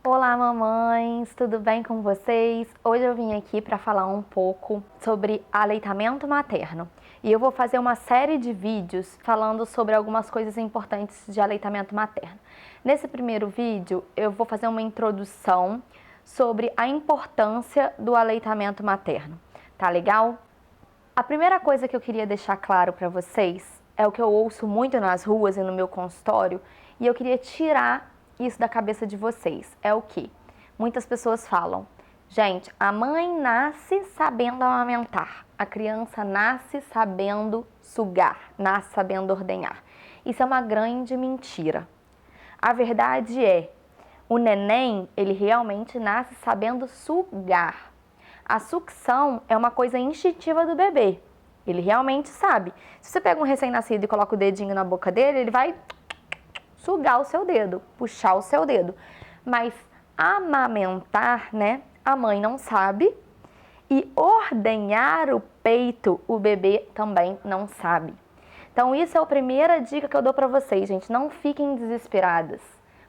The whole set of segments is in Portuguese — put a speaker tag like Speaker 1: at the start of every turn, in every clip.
Speaker 1: Olá, mamães! Tudo bem com vocês? Hoje eu vim aqui para falar um pouco sobre aleitamento materno. E eu vou fazer uma série de vídeos falando sobre algumas coisas importantes de aleitamento materno. Nesse primeiro vídeo, eu vou fazer uma introdução sobre a importância do aleitamento materno. Tá legal? A primeira coisa que eu queria deixar claro para vocês é o que eu ouço muito nas ruas e no meu consultório, e eu queria tirar isso da cabeça de vocês. É o que? Muitas pessoas falam: gente, a mãe nasce sabendo amamentar, a criança nasce sabendo sugar, nasce sabendo ordenhar. Isso é uma grande mentira. A verdade é, o neném, ele realmente nasce sabendo sugar. A sucção é uma coisa instintiva do bebê. Ele realmente sabe. Se você pega um recém-nascido e coloca o dedinho na boca dele, ele vai sugar o seu dedo, puxar o seu dedo. Mas amamentar, né? A mãe não sabe. E ordenhar o peito, o bebê também não sabe. Então, isso é a primeira dica que eu dou para vocês, gente. Não fiquem desesperadas.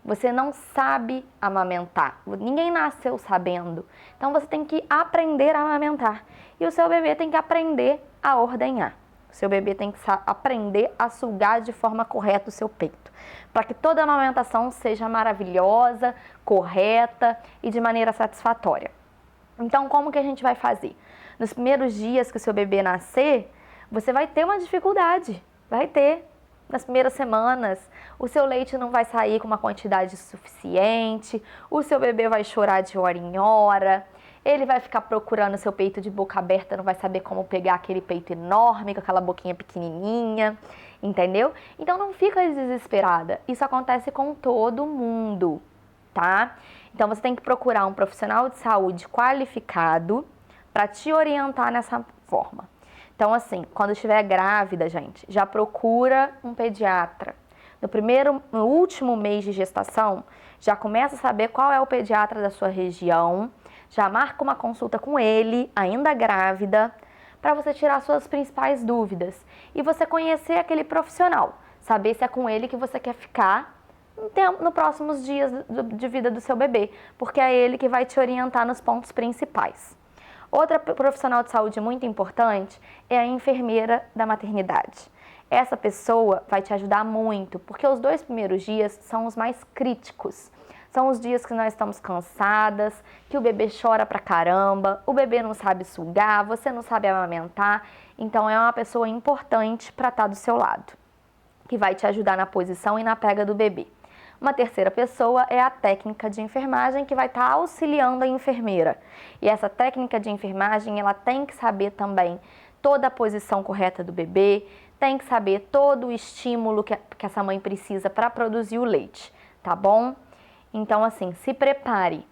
Speaker 1: Você não sabe amamentar. Ninguém nasceu sabendo. Então, você tem que aprender a amamentar. E o seu bebê tem que aprender a ordenhar. O seu bebê tem que aprender a sugar de forma correta o seu peito. Para que toda a amamentação seja maravilhosa, correta e de maneira satisfatória. Então, como que a gente vai fazer? Nos primeiros dias que o seu bebê nascer, você vai ter uma dificuldade. Vai ter. Nas primeiras semanas, o seu leite não vai sair com uma quantidade suficiente, o seu bebê vai chorar de hora em hora, ele vai ficar procurando seu peito de boca aberta, não vai saber como pegar aquele peito enorme com aquela boquinha pequenininha, entendeu? Então não fica desesperada, isso acontece com todo mundo, tá? Então você tem que procurar um profissional de saúde qualificado para te orientar nessa forma. Então, assim, quando estiver grávida, gente, já procura um pediatra. No último mês de gestação, já começa a saber qual é o pediatra da sua região, já marca uma consulta com ele, ainda grávida, para você tirar suas principais dúvidas e você conhecer aquele profissional, saber se é com ele que você quer ficar nos próximos dias de vida do seu bebê, porque é ele que vai te orientar nos pontos principais. Outra profissional de saúde muito importante é a enfermeira da maternidade. Essa pessoa vai te ajudar muito, porque os 2 primeiros dias são os mais críticos. São os dias que nós estamos cansadas, que o bebê chora pra caramba, o bebê não sabe sugar, você não sabe amamentar. Então é uma pessoa importante para estar do seu lado, que vai te ajudar na posição e na pega do bebê. Uma terceira pessoa é a técnica de enfermagem, que vai estar auxiliando a enfermeira. E essa técnica de enfermagem, ela tem que saber também toda a posição correta do bebê, tem que saber todo o estímulo que essa mãe precisa para produzir o leite, tá bom? Então, assim, se prepare.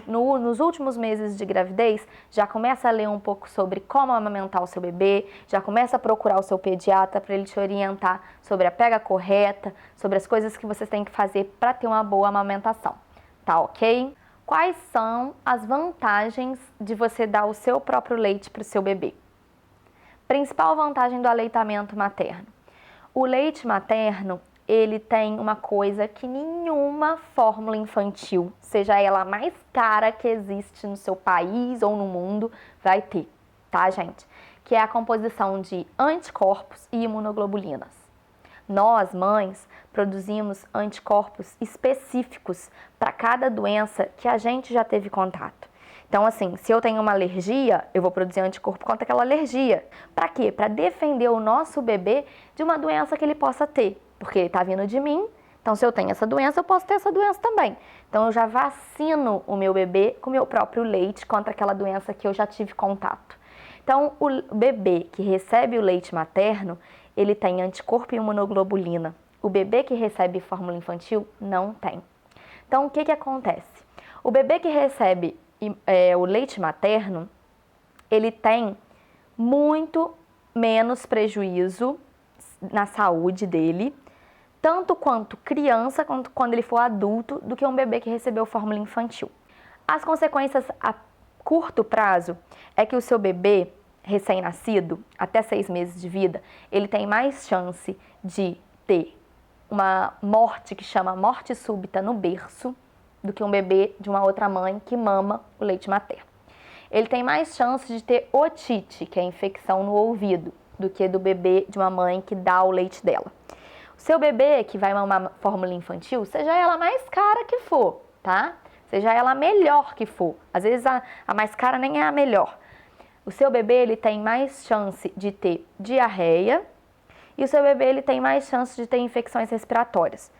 Speaker 1: Nos últimos meses de gravidez, já começa a ler um pouco sobre como amamentar o seu bebê, já começa a procurar o seu pediatra para ele te orientar sobre a pega correta, sobre as coisas que você tem que fazer para ter uma boa amamentação, tá ok? Quais são as vantagens de você dar o seu próprio leite para o seu bebê? Principal vantagem do aleitamento materno. O leite materno, ele tem uma coisa que nenhuma fórmula infantil, seja ela a mais cara que existe no seu país ou no mundo, vai ter, tá, gente? Que é a composição de anticorpos e imunoglobulinas. Nós, mães, produzimos anticorpos específicos para cada doença que a gente já teve contato. Então, assim, se eu tenho uma alergia, eu vou produzir anticorpo contra aquela alergia. Para quê? Para defender o nosso bebê de uma doença que ele possa ter. Porque ele está vindo de mim, então se eu tenho essa doença, eu posso ter essa doença também. Então eu já vacino o meu bebê com o meu próprio leite contra aquela doença que eu já tive contato. Então o bebê que recebe o leite materno, ele tem anticorpo e imunoglobulina. O bebê que recebe fórmula infantil não tem. Então o que acontece? O bebê que recebe o leite materno, ele tem muito menos prejuízo na saúde dele, tanto quanto criança, quanto quando ele for adulto, do que um bebê que recebeu fórmula infantil. As consequências a curto prazo é que o seu bebê recém-nascido, até 6 meses de vida, ele tem mais chance de ter uma morte que chama morte súbita no berço do que um bebê de uma outra mãe que mama o leite materno. Ele tem mais chance de ter otite, que é infecção no ouvido, do que do bebê de uma mãe que dá o leite dela. O seu bebê que vai mamar fórmula infantil, seja ela mais cara que for, tá? Seja ela melhor que for. Às vezes a mais cara nem é a melhor. O seu bebê ele tem mais chance de ter diarreia e o seu bebê ele tem mais chance de ter infecções respiratórias.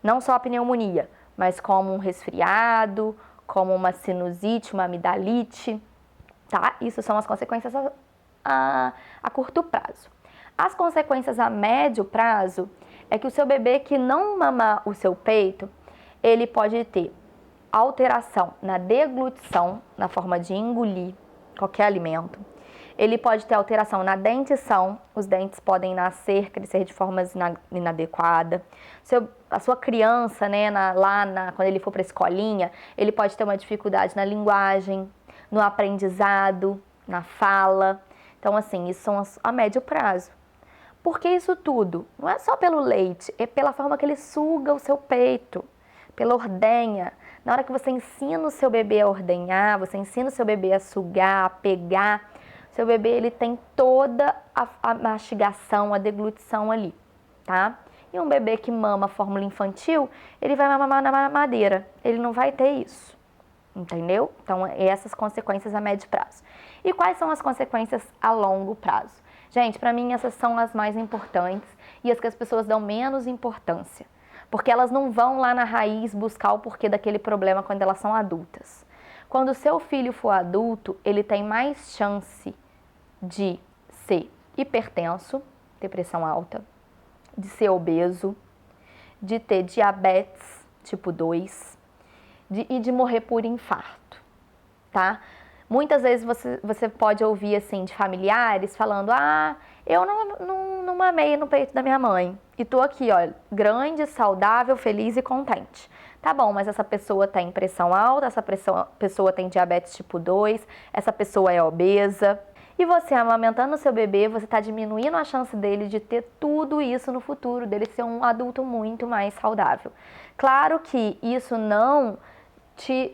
Speaker 1: Não só a pneumonia, mas como um resfriado, como uma sinusite, uma amidalite, tá? Isso são as consequências a curto prazo. As consequências a médio prazo é que o seu bebê que não mamar o seu peito, ele pode ter alteração na deglutição, na forma de engolir qualquer alimento. Ele pode ter alteração na dentição, os dentes podem nascer, crescer de formas inadequadas. A sua criança, né, quando ele for para a escolinha, ele pode ter uma dificuldade na linguagem, no aprendizado, na fala. Então, assim, isso são a médio prazo. Por que isso tudo? Não é só pelo leite, é pela forma que ele suga o seu peito, pela ordenha. Na hora que você ensina o seu bebê a ordenhar, você ensina o seu bebê a sugar, a pegar, seu bebê ele tem toda a mastigação, a deglutição ali, tá? E um bebê que mama fórmula infantil, ele vai mamar na mamadeira, ele não vai ter isso, entendeu? Então, essas consequências a médio prazo. E quais são as consequências a longo prazo? Gente, para mim essas são as mais importantes e as que as pessoas dão menos importância, porque elas não vão lá na raiz buscar o porquê daquele problema quando elas são adultas. Quando o seu filho for adulto, ele tem mais chance de ser hipertenso, ter pressão alta, de ser obeso, de ter diabetes tipo 2 e de morrer por infarto, tá? Muitas vezes você pode ouvir assim de familiares falando: ah, eu não mamei no peito da minha mãe e tô aqui, ó, grande, saudável, feliz e contente. Tá bom, mas essa pessoa tem pressão alta, essa pessoa tem diabetes tipo 2, essa pessoa é obesa. E você amamentando o seu bebê, você está diminuindo a chance dele de ter tudo isso no futuro, dele ser um adulto muito mais saudável. Claro que isso não te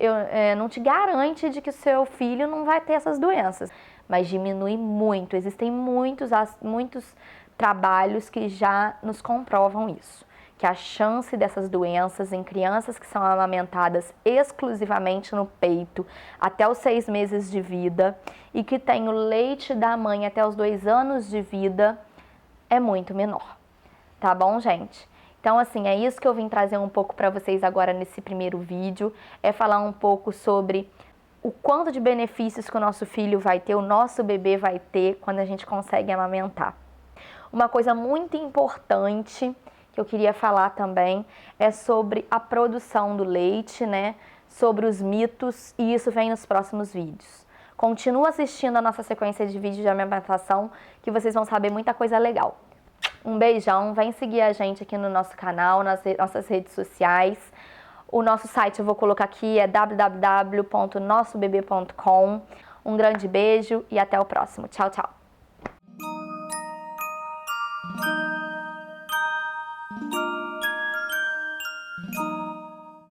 Speaker 1: garante de que o seu filho não vai ter essas doenças, mas diminui muito. Existem muitos trabalhos que já nos comprovam isso, que a chance dessas doenças em crianças que são amamentadas exclusivamente no peito até os 6 meses de vida e que têm o leite da mãe até os 2 anos de vida é muito menor, tá bom, gente? Então, assim, é isso que eu vim trazer um pouco para vocês agora nesse primeiro vídeo, é falar um pouco sobre o quanto de benefícios que o nosso filho vai ter, o nosso bebê vai ter quando a gente consegue amamentar. Uma coisa muito importante que eu queria falar também é sobre a produção do leite, né? Sobre os mitos, e isso vem nos próximos vídeos. Continua assistindo a nossa sequência de vídeos de amamentação, que vocês vão saber muita coisa legal. Um beijão, vem seguir a gente aqui no nosso canal, nas nossas redes sociais. O nosso site eu vou colocar aqui, é www.nossobebê.com. Um grande beijo e até o próximo. Tchau, tchau.